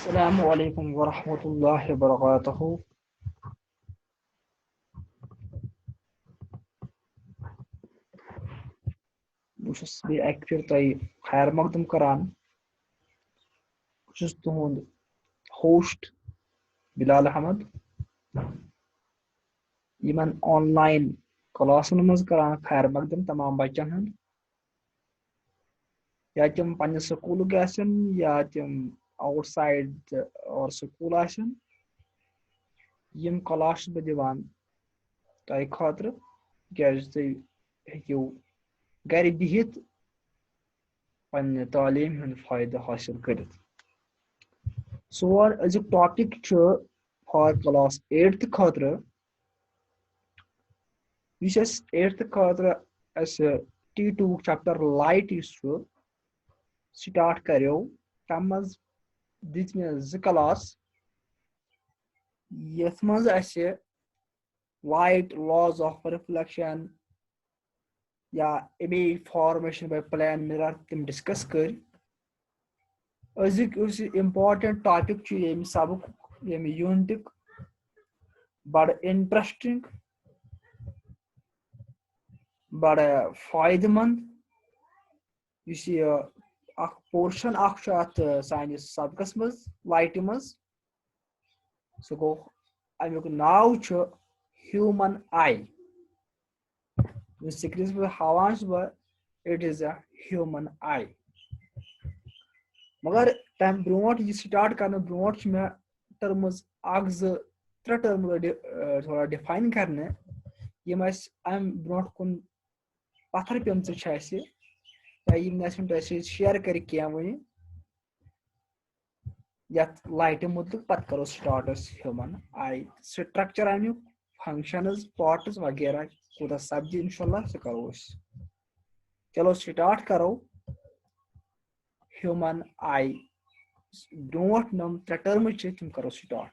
Assalamu alaikum wa rahmatullahi wa barakatuhu. Bus bi akfir tay khair maqdam karan. Bus tuhund host Bilal Ahmad. Iman online class namaz karan khair maqdam tamam bachan hand. Ya tim panna school gasan ya tim outside or school asan. Yim class be divan tay khatra gaz tay hekiu gari bihit panna talim hun fayda hasil karit. So as a topic for class 8th khatra which is 8th khatra as a T2 chapter light issue start karyo tamaz ditme z class yathmaz as light laws of reflection ya image formation by plane mirror tim discuss kar azik us important topic chu yemi sabuk yemi unique but interesting but faydamand you see a portion of science subcus maz light maz so go amuk now chu human eye the secret of havans but it is a human eye मगर time brought ये start करने brought में terms आग्ज त्रे term थोड़ा define करने ये मैं am brought कुन पत्थर पे हमसे चाहिए या ये नेशन टैसे शेयर करके क्या वही या लाइट मुद्दे पत करो स्टार्टर्स ह्यूमन आई स्ट्रक्चर आने फंक्शंस पार्ट्स वगैरह कुछ सब्जी इंशाल्लाह से करो चलो स्टार्ट करो human eye don't know the term तुम करो start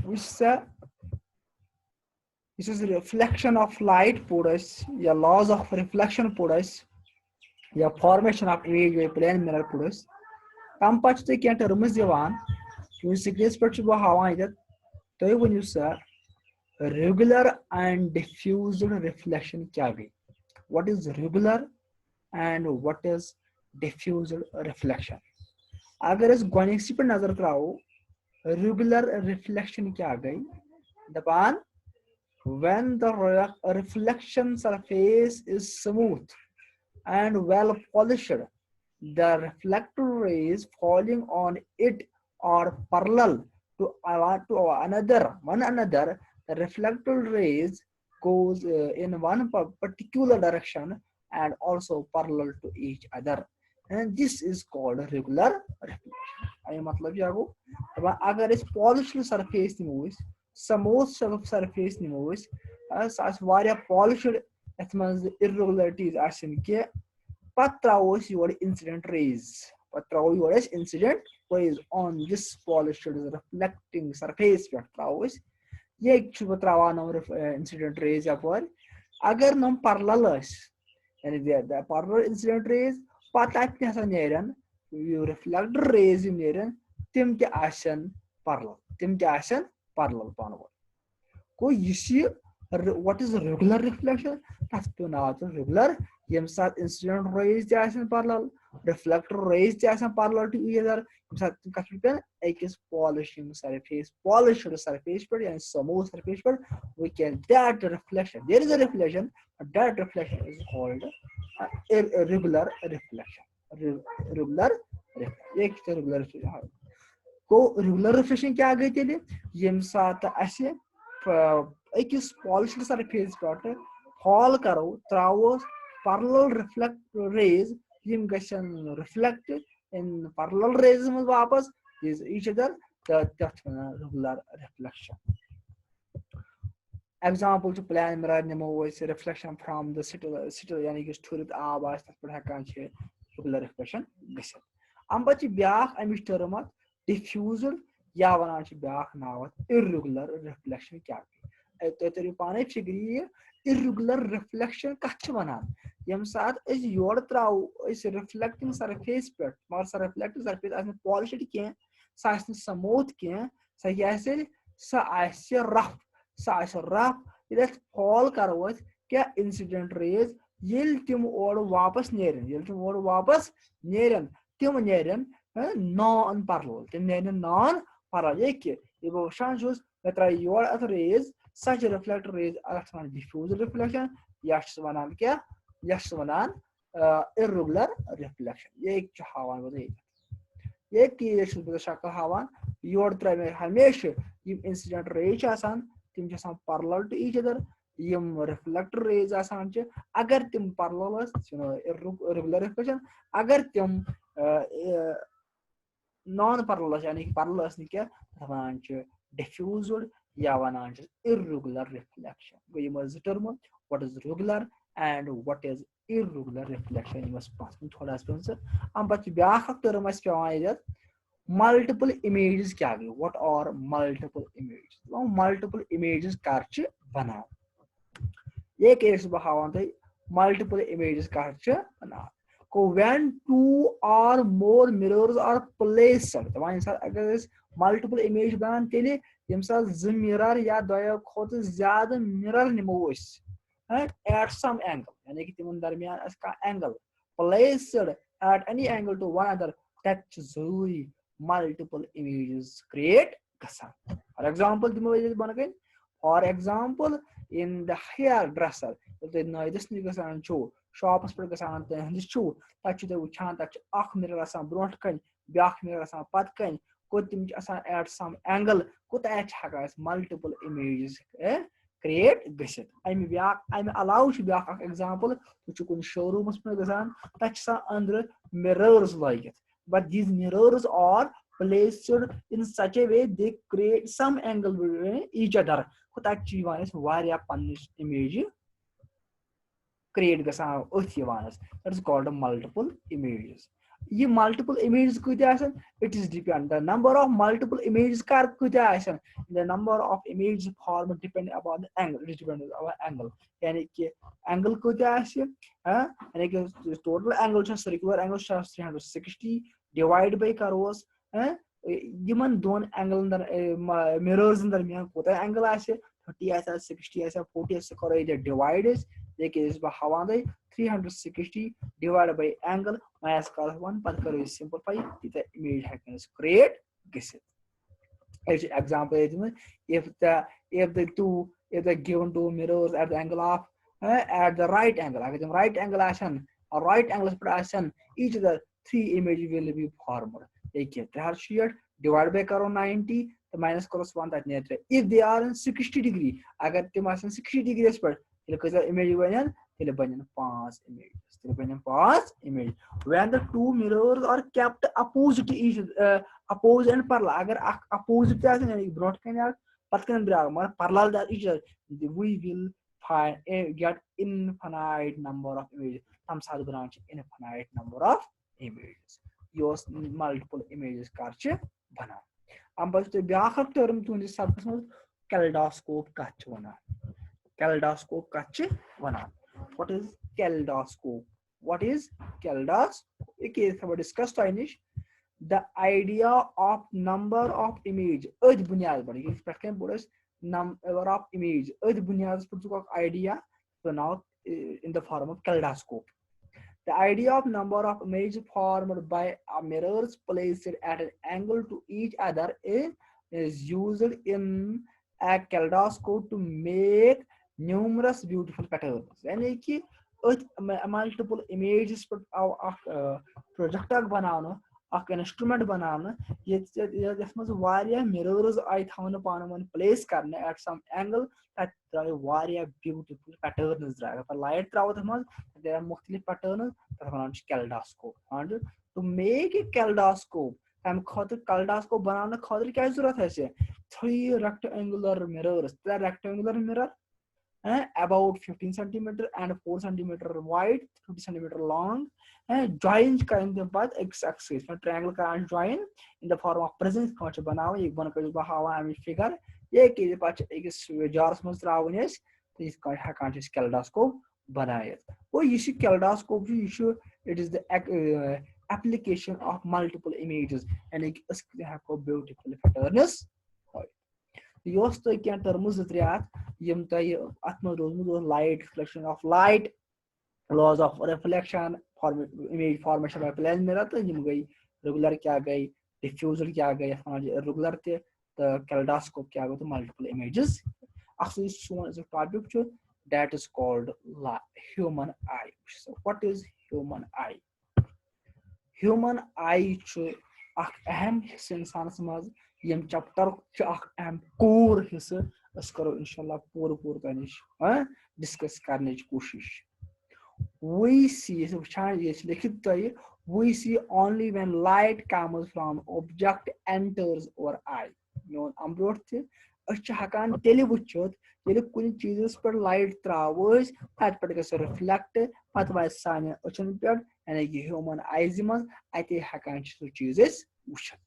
which this is reflection of light put या laws of reflection put या formation of image by plane mirror put tam pach te kya terms divan you secrets per chuba hawa idat to when you sir regular and diffused reflection क्या गई what is regular and what is diffused reflection अगर इस गणित पर नजर कराओ regular reflection क्या गई दबान when the reflection surface is smooth and well polished the reflected rays falling on it are parallel to one another the reflected rays goes in one particular direction and also parallel to each other and this is called regular reflection आई मतलब क्या हो अब अगर इस polished surface निमोइस smooth surface निमोइस as वारिया polished एतमंज irregularities आसन के पत्राओस your incident rays पत्राओ your incident rays on this polished reflecting surface पत्राओस ये incident rays अगर नम parallel यानी the parallel incident rays पता reflect rays tim parallel को what is regular reflection regular incident rays parallel reflector rays parallel to each other polishing surface polished surface and smooth surface we can that reflection there is a reflection but that reflection is called irregular reflection regular reflection को regular reflection क्या गई तेरे ये साथ ऐसे एक polished surface पर fall करो त्रावो parallel reflect rays Yama गशन reflect in parallel rays में वापस is each other the regular reflection example to plan mirror nemo is reflection from the city यानी कि स्टूरित आवाज तक पढ़ा कान छे regular reflection गशन am बची ब्याख अमिश term diffused या वना छे ब्याख नाव irregular reflection क्या तो तेरी पाने फिगरी irregular reflection कच्छ बनान यम साथ अस योर त्राव अस रिफ्लेक्टिंग सरफेस पे मगर सर रिफ्लेक्टिंग सरफेस आस पॉलिश्ड कह सह स्मूथ कह सह रफ ये फॉल करो क्या इंसिडेंट रेज ये तम और वापस नेरन तम नेरन नॉन पैरेलल तम नेरन नॉन पैरेलल ये बह वुचान मे त्रा योर अथ रेज सच रिफ्लेक्ट रेज अथ वन डिफ्यूज रिफ्लेक्शन या वनान क्या वनान इर्रेगुलर रिफ्लेक्शन ये हावान बह ये तीज बह शक्ल हावान योर त्रा मे हमेशा यम इंसिडेंट रेज तम पैरेलल टू ईच अदर यम रिफ्लेक्ट रेज अगर तम पैरेलल इर्रेगुलर रिफ्लेक्शन अगर तम नॉन पैरेलल यानी कि पैरेलल क्या वनान डिफ्यूज्ड या वनान इर्रेगुलर रिफ्लेक्शन गो यम term what is regular and what is irregular reflection थोड़ा अम पे ब्या टर्म पे मल्टीपल इमेजेस क्या गई what are multiple images multiple images कर बना ये केस बह हावान तुम मल्टीपल इमेजेस कर बना when two or more mirrors are placed अगर मल्टीपल इमेज बनान तेल यम जो मिरर या दो खोत ज्यादा मिरर निमो at some angle यानी कि तिमन दरमियान angle placed at any angle to one another that जरूरी multiple images create गसान for example दिमो बन for example in the hairdresser नयदस गसान शॉपस पे गसान तहंदिस तक वुचान तक मिरर ब्रोट कन ब्या मिरर पत कन को तम एट सम एंगल कोत हेकान मल्टीपल इमेजेस क्रिएट गसित अमे अलाव ब्या एग्जांपल तुम कुन शोरूमस पे गसान तक अंदर मिरर्स लगित but these mirrors are placed in such a way they create some angle between each other को तक वारिया पन्निस इमेज create गसान that is called multiple images ये multiple images कूत्या it is depend the number of multiple images कर कूत्या the number of images form depend upon the angle it is depend upon angle यानी कि angle कूत्या यानी कि total angle circular angle 360 divide by करोस Yemen दोन angle mirrors दरमियान कोता angle 30 60 40 करो ये डिवाइड देखिए हावान 360 डिवाइड बाय एंगल माइनस कर वन पत करो सिंपलीफाई ये इमेज हेकन क्रिएट गसित example if the given two mirrors at the angle of at the right angle अगर तुम right angle or right angles पर each of the three images will be formed देखिए 360 divide bye करो 90 तो minus करो 1 तक नेत्र if they are in 60 degree अगर तुम 60 डिग्री पर तेल इमेज बन तेल बन 5 image when the two mirrors are kept opposite each opposite and parallel अगर opposite यानी ब्रोट कन पत कन ब्रा मगर parallel that each other we will find get infinite number of images हम साथ बनान infinite number of images योस multiple images कर बना हम बस ब्या टर्म तुंदिस सबकस मज कैलेडोस्कोप कत वना कैलेडोस्कोप कत वना what is kaleidoscope what is kaleidoscope एक हम discuss टाइनिश the idea of number of image अद बुनियाद पर ये प्रश्न बोलस number of image अद बुनियाद पर जो idea so now in the form of kaleidoscope the idea of number of images formed by mirrors placed at an angle to each other is used in a kaleidoscope to make numerous beautiful patterns यानी कि multiple images पर project बनाना instrument बनाना yes मज वारिया mirrors आई थावन पान मन place करने at some angle तत द्राय वारिया ब्यूटीफुल पैटर्न्स द्राय पर लाइट त्राव तथ मज देयर आर मुख्तलिफ पैटर्न्स तथ वनान kaleidoscope and to make a kaleidoscope हम खत कैलेडोस्कोप बनाने खतर क्या जरूरत है 3 rectangular mirrors the rectangular mirror about 15 centimeter and 4 centimeter wide 50 centimeter long join kind the path x axis triangle can join in the form of prism काच बनाओ एक बन कर बहावा हम फिगर ये के पाछ एक जार में त्रावनेस तो इस का काच कैलेडोस्कोप बनायत वो ये कैलडास्कोप it is the application of multiple images यानी कि अस हेको beautiful patterns ये तो क्या टर्म्स त्रे यम तय अत मज रोजमुत light reflection of light laws of reflection image formation by plane mirror तो यम गई रेगुलर क्या गई डिफ्यूजर क्या गई रेगुलर ते कैलडास्कोप क्या गई तो मल्टीपल इमेजेस अक्सर सोन topic that is called human eye. So what is human eye? Human eye अख अहम हिस्सा इंसानस मज यम चैप्टर अहम कोर हिस्सा अस करो इंशाल्लाह पूर तनिश डिस्कस करने कोशिश we see we see only when light comes from object enters our eye meon ambrot ach hakan tele wuchot yele kuni cheezes per light travels at pat gas reflect pat vai sane achin pet and human eyes man ate hakan cheezes wuchot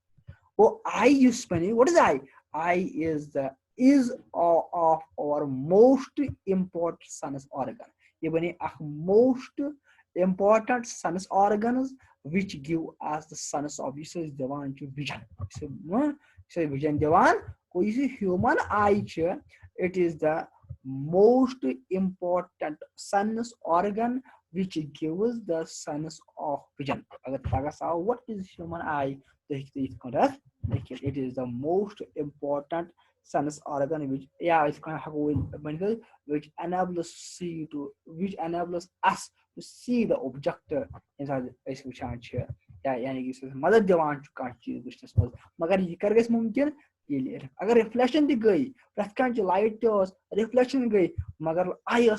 oh eye use pani what is eye is the is of our most important sense organ even a most important sense organs which give us the sense of divan vision. So vision divan human eye it is the most important sense organ which gives the sense of vision. What is human eye? It is the most important sense organ which which enables us to see the object inside मदद दिवान चीज वुचनस मज मगर यह कर गस मुमकिन अगर reflection दी गई प्रथ कान light reflection गई मगर आई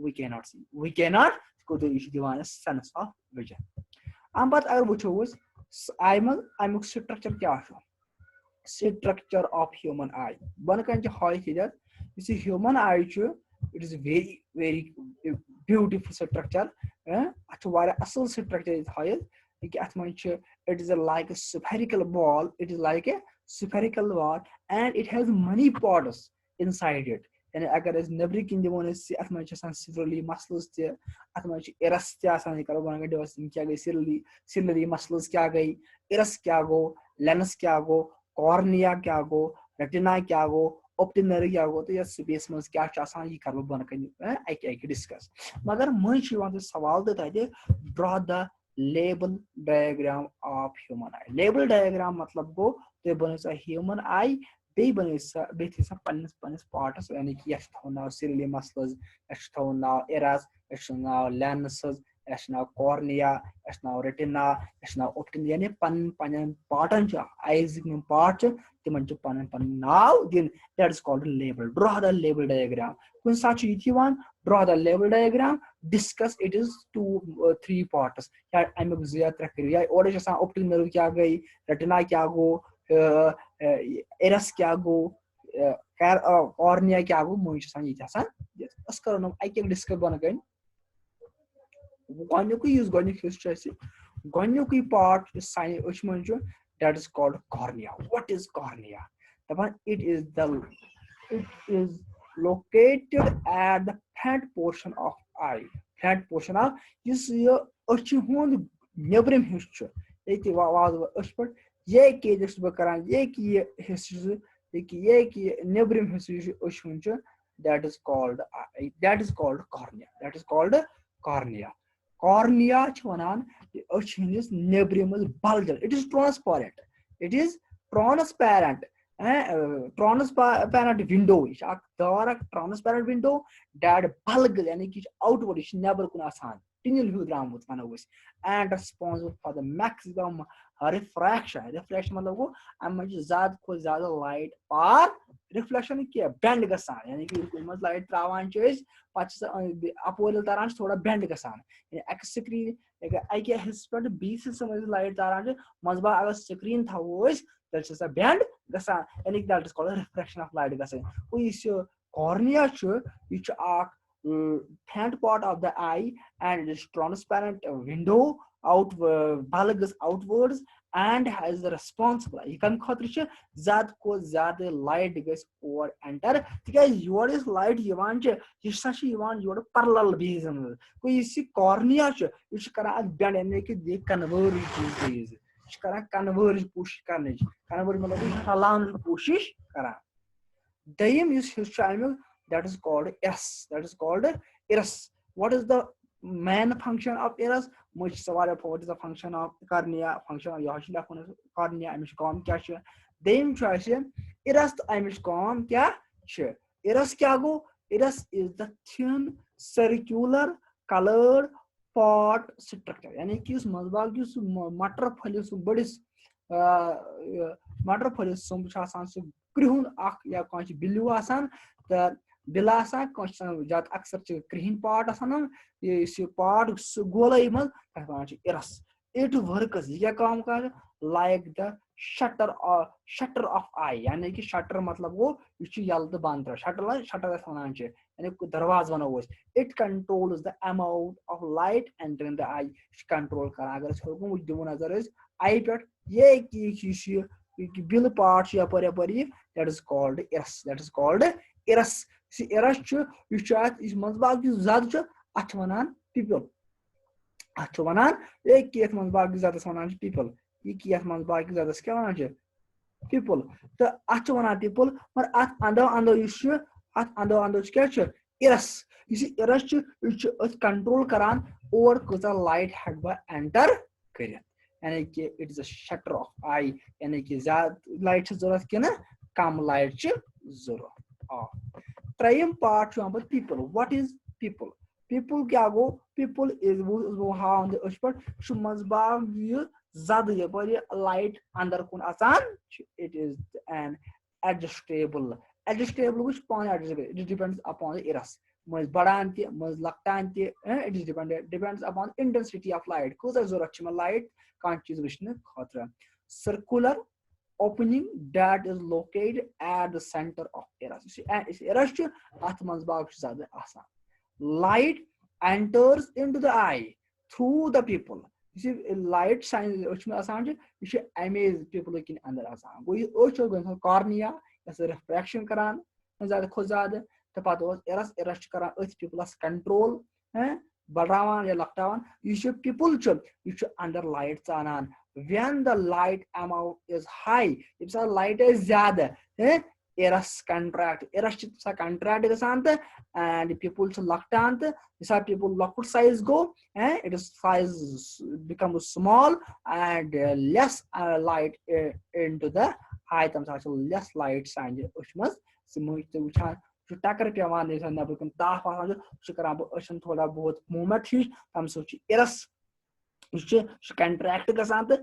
we cannot see we cannot go to दिवान sense of vision am pat agar wucho आई मज अमुक स्ट्रक्चर क्या structure of human eye one kan you see human eye it is very beautiful structure asal structure is high it is like a spherical ball it is like a spherical ball and it has many parts inside it and agar is nebri kin dimon is ciliary muscles te eras kya san karo banga devas kya gai ciliary muscles kya gai eras kya go lens kya go cornea kya go retina kya go optic क्या गो तो या space में क्या आसान ये कर बन कर डिस्कस मगर मन सवाल तो draw the label diagram of human I label diagram मतलब गो तो बन ह्यूमन आई बे बन पन्नस पार्ट्स यानी कि यश थोना सिलियरी मसल्स यश थोना एरास यश नाव लेंसेस यश नाव कॉर्निया यश नाव रेटिना यश नाव ऑप्टिक यानी पन पार्टन आईज में पार्ट तिमन पन नाव दिन that is called a label draw the label diagram kun such draw the label diagram discuss it is 2-3 parts ya amuk ziyat rakriya और जैसा optic nerve क्या गई retina क्या गो एरस क्या गो कॉर्निया क्या गो मुझे सान ये आसान अस करो आई के डिस्कस बन गई गन्युक यूज गन्युक हिस्ट्री गन्युक पार्ट साइन उचमन that is called cornea what is cornea it is located at the front portion of eye front portion of this achi hund nebrim history eti was ashpart ye ke just bakaran ye ki history ye ki nebrim history ashunch that is called cornea that is called cornea cornea chwanan is nebrim bulger it is transparent transparent window transparent window that bulg yani ki outward is never kun asan tinil hu dramut manawis and responsible for the maximum refraction मतलब वो अम्मा ज़्यादा को ज़्यादा light पार reflection क्या bend गसान यानी कि मत light त्रावान चीज़ पाँच अपोल तारांश थोड़ा bend गसान यानी एक्स स्क्रीन एक आई क्या हिस्सेट 20 से समझ light तारांश मज़बा अगर स्क्रीन था वो इस तरह से bend गसान यानी कि that is called refraction of light गसान वो इस cornea चो इच आक front part of the eye and it is transparent window bulges outwards and has the responsible ये कम खतर छ ज्यादा को ज्यादा लाइट गस और एंटर तिकाज योर इस लाइट यवान छ ये सा छ यवान योर पैरेलल बेज कोई इसी कॉर्निया छ ये छ करा बेंड यानी कि ये कन्वर्ज बेज छ करा कन्वर्ज कोशिश करने कन्वर्ज मतलब हलान कोशिश करा दयम इस हिस्सा that is called iris. That is called iris. What is the main function of iris? Much sawal what is the function of cornea? Function of yashila cornea. Amish com kya che? Dayim choice iris amish com kya che? Iris kya go? Iris is the thin circular colored pot structure. यानी कि उस मजबा की उस मटर फली उस बड़ी मटर फली उस आसान से क्रिहुन आख या कौन सी बिल्लू आसान तो बिलासा कौन जात अक्सर च क्रिहिन पार्ट आसान ये इस पार्ट गोला इमल कौन सी इरस it works ये काम कर like the shutter of eye यानी कि शटर मतलब वो इस यल तो बंद रहा शटर ऐसा होना चाहिए यानी कोई दरवाज़ बना हुआ है it controls the amount of light entering the eye control करा अगर इसको मुझे दो नजर है eye पर ये कि बिल पार्ट या पर ये that is called iris see iris च इस मज़बाग की ज़्यादा च अठवनान people अठवनान एक की मज़बाग की ज़्यादा सवनान people ये की मज़बाग की ज़्यादा क्या वनान च people तो अठवनान people पर अंदो इस अंदो क्या च iris इसी iris च इस कंट्रोल करान और कुछ लाइट हेड बा एंटर करें यानी कि it is a shutter of eye यानी कि ज्यादा लाइट जरूरत के ना कम लाइट जरूरत ट्राइम पार्ट यहाँ पर पीपल व्हाट इज पीपल क्या गो पीपल इज वो हां द पर शु मजबाग ये ज्यादा ये पर ये लाइट अंदर कुन आसान it is an adjustable which point adjustable it depends upon the iris मज बढ़ान ते मज लक्टान ते it is depends upon intensity of light कोसा जरूरत छ लाइट कान चीज विष्णु खतरा circular opening that is located at the center of iris इस iris च अथ मजबाग ज्यादा आसान light enters into the eye through the pupil you see light shines which में आसान छ ये image pupil के अंदर आसान वो ये cornea as a refraction करान ज्यादा खो ज्यादा तो पता हो इरस करान अथ पीपल्स कंट्रोल हैं बढ़ावान या लक्टावान ये पीपल च ये अंडर लाइट चानान when the light amount is high if the light is ज्यादा हैं इरस contract इरस च contract गसान त and people च लक्टान त इसा people locked size go हैं it is size become small and less light into the high तम सा less light sign उसमस सिमुत उछा जो टकर पेवान ने नबर कन ताफ आसान जो करा अशन थोड़ा बहुत मूवमेंट ही तम सो इरस उस कंट्रैक्ट गसान त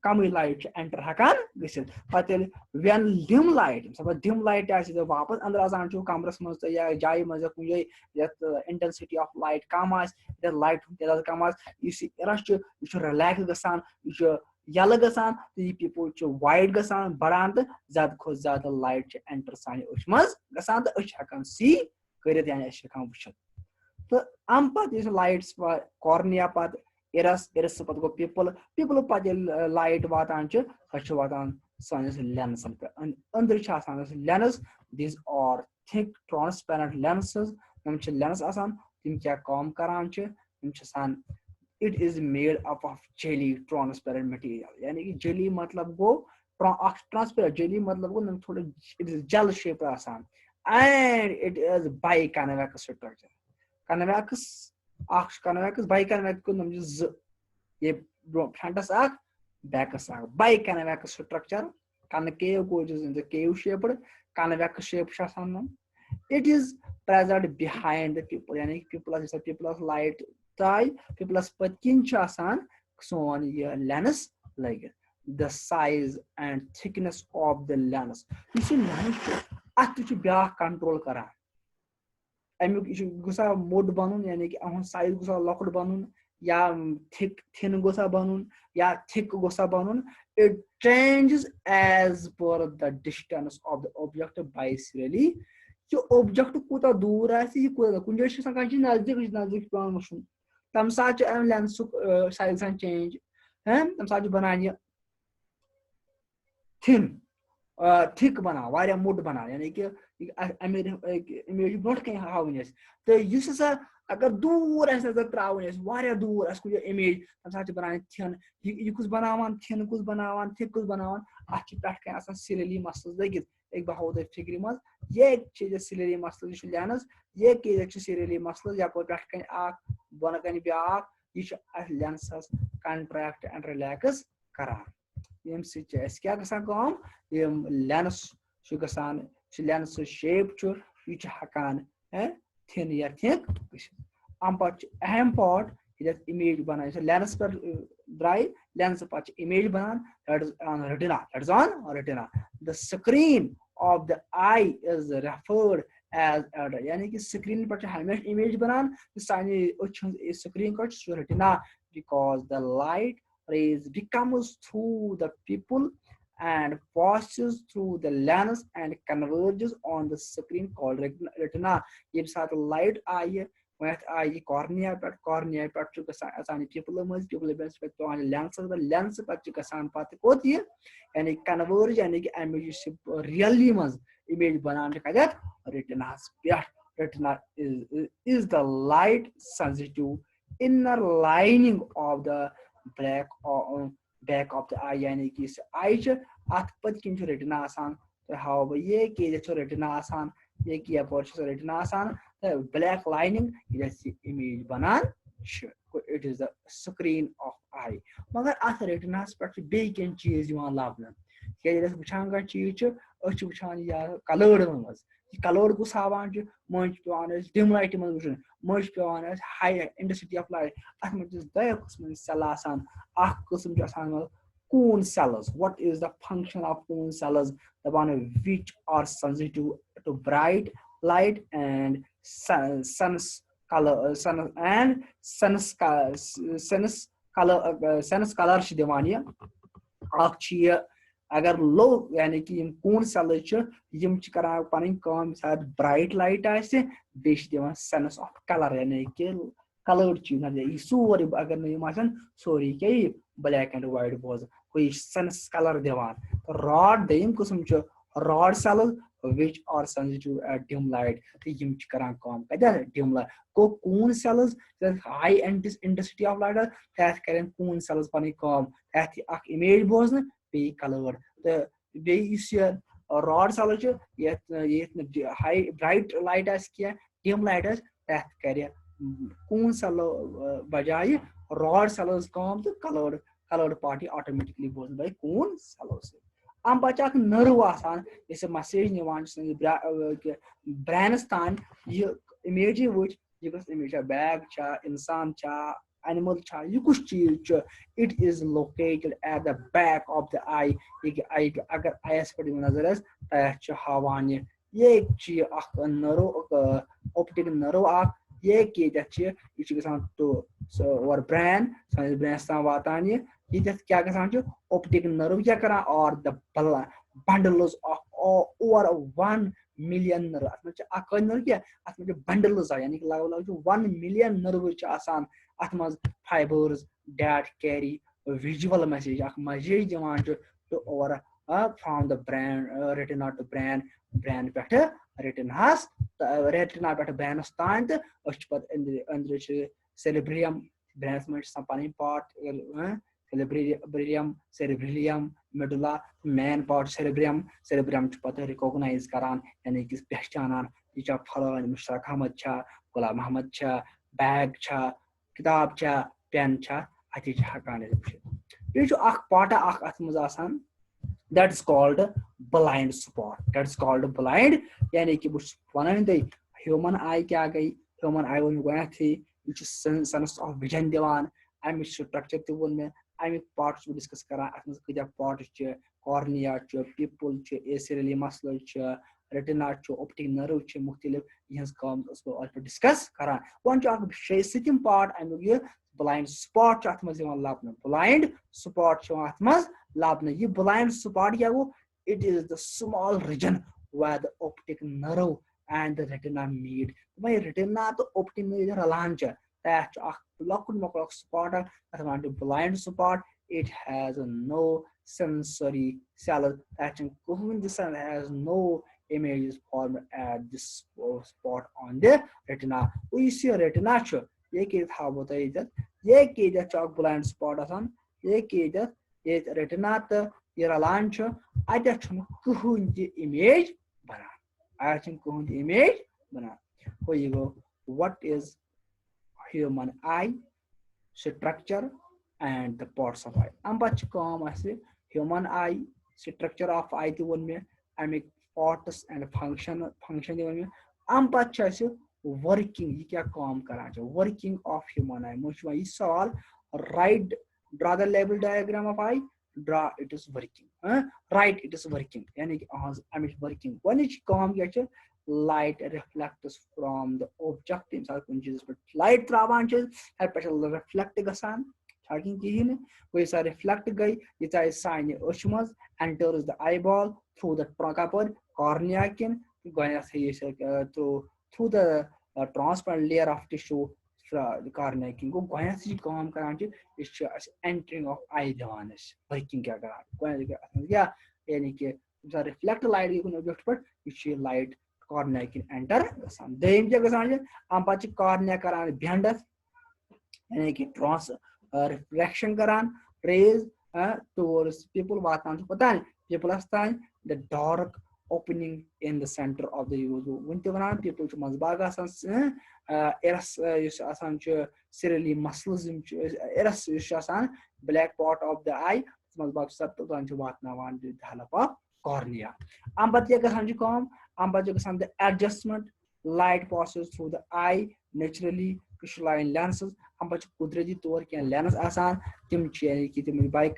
कम लाइट एंटर हकान गसित पतल व्हेन डिम लाइट सब डिम लाइट आसी तो वापस अंदर आसान छु कमरस मज या जाय मज कुय यत इंटेंसिटी ऑफ लाइट कम आस द लाइट तेरा कम आस इस इरस छु रिलैक्स गसान छु यल गसान ती पीपल छु वाइड गसान बढ़ान त ज्यादा खो ज्यादा लाइट एंटर सानी उछमज गसान त अछ हकान सी करित यानी अछ हकान वुछत तो am पत इस लाइट्स कॉर्निया पत इरस पत गो पीपल पत लाइट वातान छ छ वातान सानिस लेंस पे अंदर छ आसान lens these are thick transparent lenses हम छ लेंस आसान तिम क्या काम करान छ हम छ सान it is made up of jelly transparent material यानी कि jelly मतलब वो transparent jelly मतलब वो थोड़ा it is gel shape आसान and it is biconvex structure convex biconvex को नम ज ये फ्रंटस आक बैकस आक biconvex structure concave को is in the cave shaped convex shape आसान it is present behind the pupil यानी कि pupil light ताई pupil पतकिन छ आसान सोन ये लेंस लगे the size and thickness of the lens इस लेंस अत छ ब्या कंट्रोल करा अमुक गुसा मोड बनून यानी कि अहन साइज गुसा लॉकड बनून या थिन गुसा बनून या थिक गुसा बनून it changes as per the distance of the object by serially जो ऑब्जेक्ट कोता दूर है सी कोता कुंजश संका जी नजदीक पावन तम साच लेंस साइज चेंज हैं तम साच बनानी थिन थिक बना वारिया मोट बना यानी कि इमेज ब्रोट कहीं हावन तो इस हसा अगर दूर त्रावन वारिया दूर कुछ इमेज तम साथ बनान थिन यह कुछ बनावान थिन कुछ बनावान थिक कुछ बनावान अत पे कहीं सिलेली मसल लगित एक बहो तुम फिक्र मज ये चीज सिलेली मसल लेंस ये चीज सिलेली मसल यप पे बन कन ब्या यह लेंसस कंट्रैक्ट एंड रिलैक्स करान यम क्या गम यम लेंस लेंस शेप यह हकान थिन या थिक अम पे अहम पार्ट इमेज बनान लेंस पर द्राय लेंस पे इमेज बनान that is on retina the screen of the eye is referred as यानी कि स्क्रीन पर हमेशा इमेज बनान सानी स्क्रीन का retina because the light rays becomes through the pupil and passes through the lens and converges on the screen called retina ये साथ light आई वह आई कॉर्निया पे गसान पीपल पीपल पे लेंस पे गसान पत कोत ये यानी कन्वर्ज यानी कि अमिज रियली मज इमेज बनान कत रेटिनास पे retina is the light sensitive inner lining of the back of the eye यानी कि इस आई अत पत किन रेटिना आसान तो हाउ बह ये कि रेटिना आसान ये कि रेटिना आसान black lining image banan it is the screen of eye मगर अथ रेटिनास पे बे कह चीज लबन वुचान कह चीज वुचान या कलर्ड मज कलर्ड कुछ हावान मज पे डिम लाइट मज वुचन मज पे हाई इंटेंसिटी ऑफ लाइट अथ मे दो किस्म सेल किस्म coon cells. What is the function of coon cells? The one which are sensitive to bright light and sun's color and sun's color दिवान अगर लो यानी कि कून सेल करान पन कम ब्राइट लाइट दिवान सेंस ऑफ कलर यानी कि कलर्ड चीज यह सोरे अगर नम सोरी क्या ब्लैक एंड वाइट बोज कोई सेंस कलर दिवान रॉड दम किस्म rod cell which are sensitive at dim light तो यम करान काम कत dim light को cone cells high intensity of light तथ करें कून सेल्स पन काम तथ अख इमेज बोजन बे कलर तो बे rod cell high bright light क्या डिम लाइट तथ कर कून सेल बजाय रॉड सेल्स काम तो कलर्ड पार्टी ऑटोमेटिकली बोजन बाय कून सेल्स अम पे नर्व इस मसेज निवान ब्रेनस तान यह इमेज वुच यह इमेज बैग इंसान एनिमल यह कुछ चीज it is located at the back of the eye eye अगर आयस पे नजर तथ हावान ये नर्व ऑप्टिक नर्व ये तो और ब्रेन ब्रेनस तान वातान ये क्या ऑप्टिक नर्व क्या करा और the bundles of over 1 million nerve अत नर्व क्या अत बंडल्स यानी कि लग लग 1 मिलियन नर्व अत मज fibres that carry visual message message दिवान to over from the brain retina to brain पे रेटिनास रेटिना पे ब्रेनस तान तो अंदर सेरेब्रियम ब्रेनस में पन part cerebrium, cerebellum, medulla, main part cerebrum पता recognize करान यानी कि पहचानान ये फलान मुश्ताक अहमद गुलाम अहमद बैग किताब पेन अति हकान ये पार्ट अत मज that is called blind spot यानी कि वन तुम ह्यूमन आई क्या गई ह्यूमन आई वो गथी यह सेंस ऑफ विजन दिवान अमिक स्ट्रक्चर तक वो मे अमिक पार्ट्स डिस्कस करान अत मज कत पार्ट्स कॉर्निया पिपल एसियली मसल रेटिना ऑप्टिक नर्व मुख्तलिफ यह डिस्कस करान वन सितम पार्ट अमुक यह ब्लाइंड स्पॉट अत मज लबन ब्लाइंड स्पॉट अत मज लबन यह ब्लाइंड स्पॉट क्या गो it is the small region where the optic nerve and the retina meet my retina तो optic nerve रलान लकुट मकुट spot blind spot it has no sensory cells. That the sun has no images formed at this spot on the retina. We see a retina. ये के था बोता इधर ये के इधर चौक blind spot आसान ये के इधर ये retina तो ये लांच आजा चुन कुहुंजी image बना आजा चुन कुहुंजी image बना हो ये गो what is human eye structure and the parts of eye हम बच्चे काम ऐसे human eye structure of eye तो वन में Amik parts and function one में हम बच्चे ऐसे working ये क्या काम करा जो working of human eye मुझे वही सवाल right draw the label diagram of eye draw it is working right it is working यानी कि I'm working वन इच काम क्या चे light reflects from the object in साल कुछ चीज़ पर light त्रावान चीज़ है पहले reflect गसान छाकिंग की ही ने वो इस reflect गई ये चाहे sign उष्मस enters the eyeball through the trochanter पर cornea किन गया से ये through the transparent layer of tissue the cornea किन को गया से काम करांचे इस entering of eye दिवानस working क्या करा गया यानी कि जब reflect light की कोई object पर इस light cornea can enter गसान देम क्या गसान हम पाँच cornea कराने बेंडस यानी कि trans reflection करान rays towards people वातान तो पता है people अस्तान the dark opening in the center of the user winter बनान people जो मज़बाग आसान eras युस आसान जो cerebrally muscles eras युस आसान black part of the eye मज़बाग सब तो आसान जो वातनावान जो धालपा cornea हम बात ये गसान जो काम हम बात जो गसान the adjustment light passes through the eye naturally crystalline lenses हम बात कुदरती तौर के lenses आसान तिम चीज़ की तिम by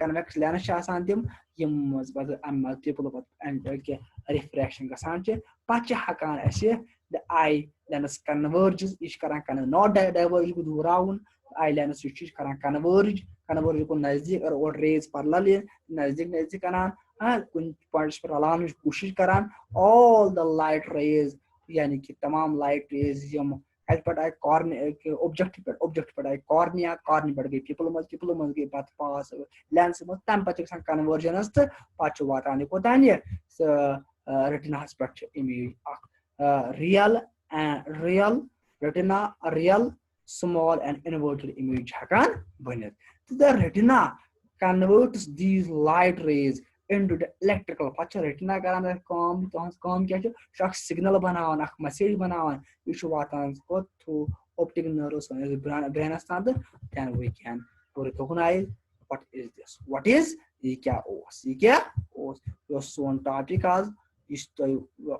convex lenses आसान तिम यम मज़बाग हम people बात enter के refraction गसान चे पाँच हकान ऐसे the eye lens converges इस कारण कन not diverge को दूराउन eye lens इस कारण converge को नज़दीक और rays parallel नज़दीक कनान कुछ पॉइंट्स पर अलान कोशिश करान all the light rays यानी कि तमाम light rays यम हेल्प पर आए कॉर्निया ऑब्जेक्ट पर आए कॉर्निया पर गई people मज़ गई बात पास लेंस मज़ तम पच्चीस सन कन्वर्जनस तो पाँच वाट आने को दानिये retina structure image real retina real small and inverted image hakan बने तो the retina converts these light rays into the electrical पच्चीस retina कराने काम क्या है शॉक सिग्नल बनावन अख मैसेज बनावन ये शो वातान को through optic nerves and brain स्थान then we can recognize what is ये क्या ओस यो सोन टॉपिक आज इस तो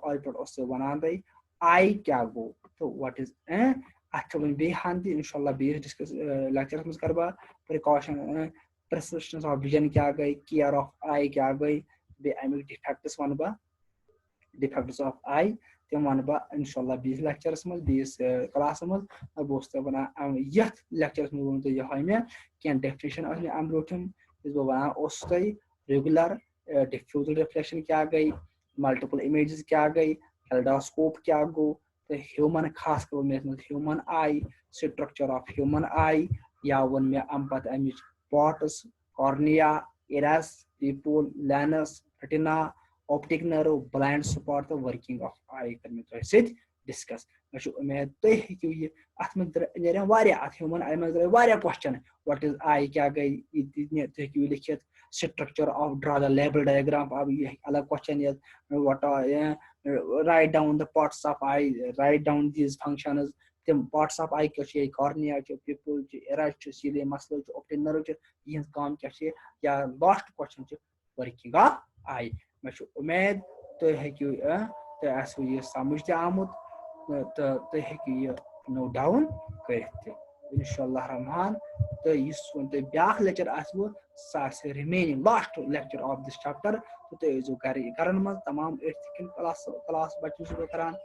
आई पर उससे बनान दे आई क्या गो तो what is अच्छा बन बे हांती इंशाल्लाह बे डिस्कस लेक्चर में करबा प्रिकॉशन prescriptions of vision क्या गई care of eye क्या गई बे Amik defects वनबा defects of eye तम वनबा इंशाल्लाह 20 लेक्चर्स में 20 क्लास में अब उससे बना यह लेक्चर्स में बोलते यह है में क्या डेफिनेशन असली अमरोटन इस बना उससे रेगुलर डिफ्यूज रिफ्लेक्शन क्या गई मल्टीपल इमेजेस क्या गई एल्डोस्कोप क्या गो तो ह्यूमन खास कर में human I structure of human आई या वन में अम्पत अमिच parts, cornea, iris, pupil, lens, retina, optic nerve, blind spot, the working of eye. Sit, discuss. मैं तो है कि ये आत्म निरंतर वारिया human eye में वारिया question. What is eye? क्या गई इतने तो है कि लिखिए structure of draw the label diagram. अब ये अलग question है. What are write down the parts of eye. Write down these functions. The parts of eye क्या cornea क्या pupil iris सीधे muscle optic nerve ये काम क्या या last question working of eye मैं उम्मीद तो है कि तो ऐसे ये समझते आमुद तो है कि ये note down करते इंशाल्लाह रहमान तो इस तो ब्याह lecture आसवो Sasse remaining last lecture of this chapter तो ये जो कारण में तमाम 8th class बच्चों से करान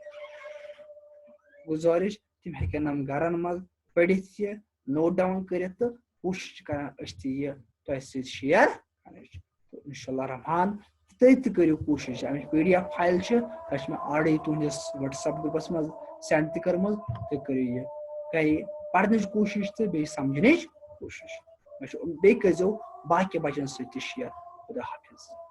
गुजारिश तिम हेकन हम घरन मज पढ़ित ये नोट डाउन करित तो कोशिश करान अस्ति ये तो ऐसे शेयर तो इंशाल्लाह रहमान तैत करियो कोशिश हम पीडीएफ फाइल छ में ऑलरेडी तुंदिस व्हाट्सएप ग्रुपस मज सेंड त करमल तो करियो ये कई पढ़ने की कोशिश तो बे समझने की कोशिश बेक करो बाकी बचन सत शेयर खुदा हाफिज।